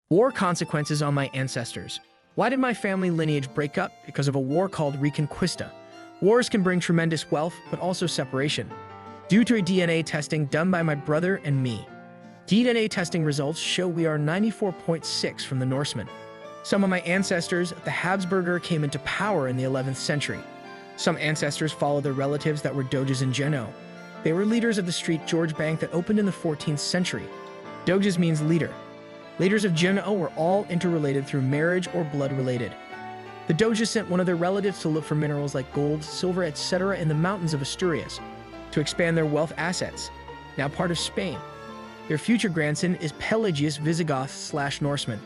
War consequences on my ancestors. Why did my family lineage break up? Because of a war called Reconquista. Wars can bring tremendous wealth, but also separation. Due to a DNA testing done by my brother and me. DNA testing results show we are 94.6 from the Norsemen. Some of my ancestors, the Habsburger, came into power in the 11th century. Some ancestors followed their relatives that were doges in Genoa. They were leaders of the Street George Bank that opened in the 14th century. Doges means leader. Leaders of Genoa were all interrelated through marriage or blood-related. The Doges sent one of their relatives to look for minerals like gold, silver, etc. in the mountains of Asturias to expand their wealth assets, now part of Spain. Their future grandson is Pelagius Visigoth/Norseman.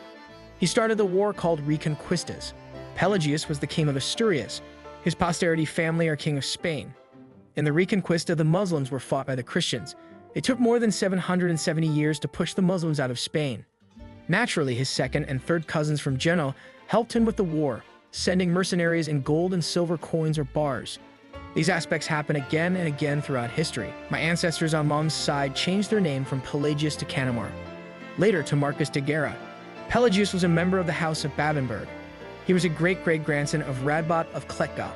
He started the war called Reconquistas. Pelagius was the king of Asturias. His posterity family are king of Spain. In the Reconquista, the Muslims were fought by the Christians. It took more than 770 years to push the Muslims out of Spain. Naturally, his second and third cousins from Genoa helped him with the war, sending mercenaries in gold and silver coins or bars. These aspects happen again and again throughout history. My ancestors on mom's side changed their name from Pelagius to Canamar, later to Marcus de Guerra. Pelagius was a member of the House of Babenberg. He was a great-great-grandson of Radbot of Klettgau.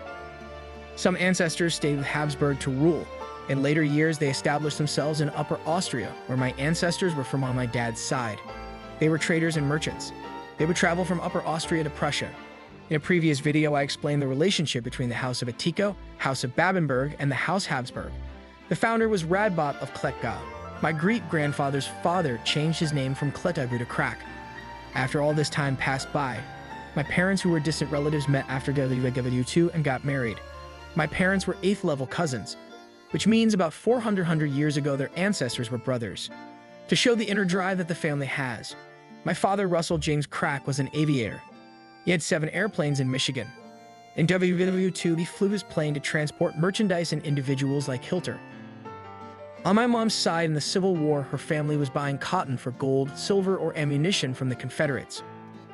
Some ancestors stayed with Habsburg to rule. In later years, they established themselves in Upper Austria, where my ancestors were from on my dad's side. They were traders and merchants. They would travel from Upper Austria to Prussia. In a previous video, I explained the relationship between the House of Attiko, House of Babenberg, and the House Habsburg. The founder was Radbot of Klettgau. My great-grandfather's father changed his name from Klettgau to Krak. After all this time passed by, my parents, who were distant relatives, met after WW2 and got married. My parents were 8th-level cousins, which means about 400 years ago their ancestors were brothers. To show the inner drive that the family has, my father, Russell James Krak, was an aviator. He had 7 airplanes in Michigan. In WW2, he flew his plane to transport merchandise and individuals like Hilter. On my mom's side in the Civil War, her family was buying cotton for gold, silver, or ammunition from the Confederates.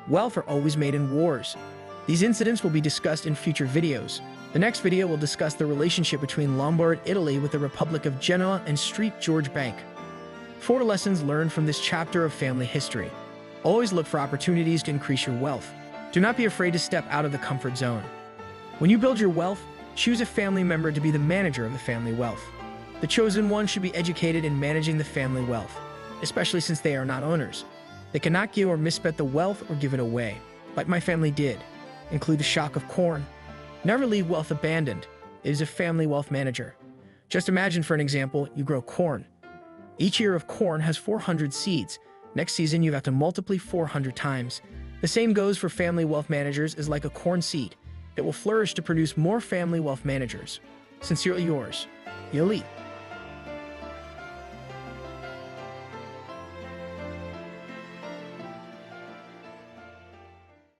Wealth are always made in wars. These incidents will be discussed in future videos. The next video will discuss the relationship between Lombard Italy with the Republic of Genoa and Street George Bank. 4 lessons learned from this chapter of family history. Always look for opportunities to increase your wealth. Do not be afraid to step out of the comfort zone. When you build your wealth, choose a family member to be the manager of the family wealth. The chosen one should be educated in managing the family wealth, especially since they are not owners. They cannot give or misspend the wealth or give it away, like my family did. Include the shock of corn. Never leave wealth abandoned. It is a family wealth manager. Just imagine, for an example, you grow corn. Each ear of corn has 400 seeds. Next season, you have to multiply 400 times. The same goes for family wealth managers. Is like a corn seed. It will flourish to produce more family wealth managers. Sincerely yours, Yali.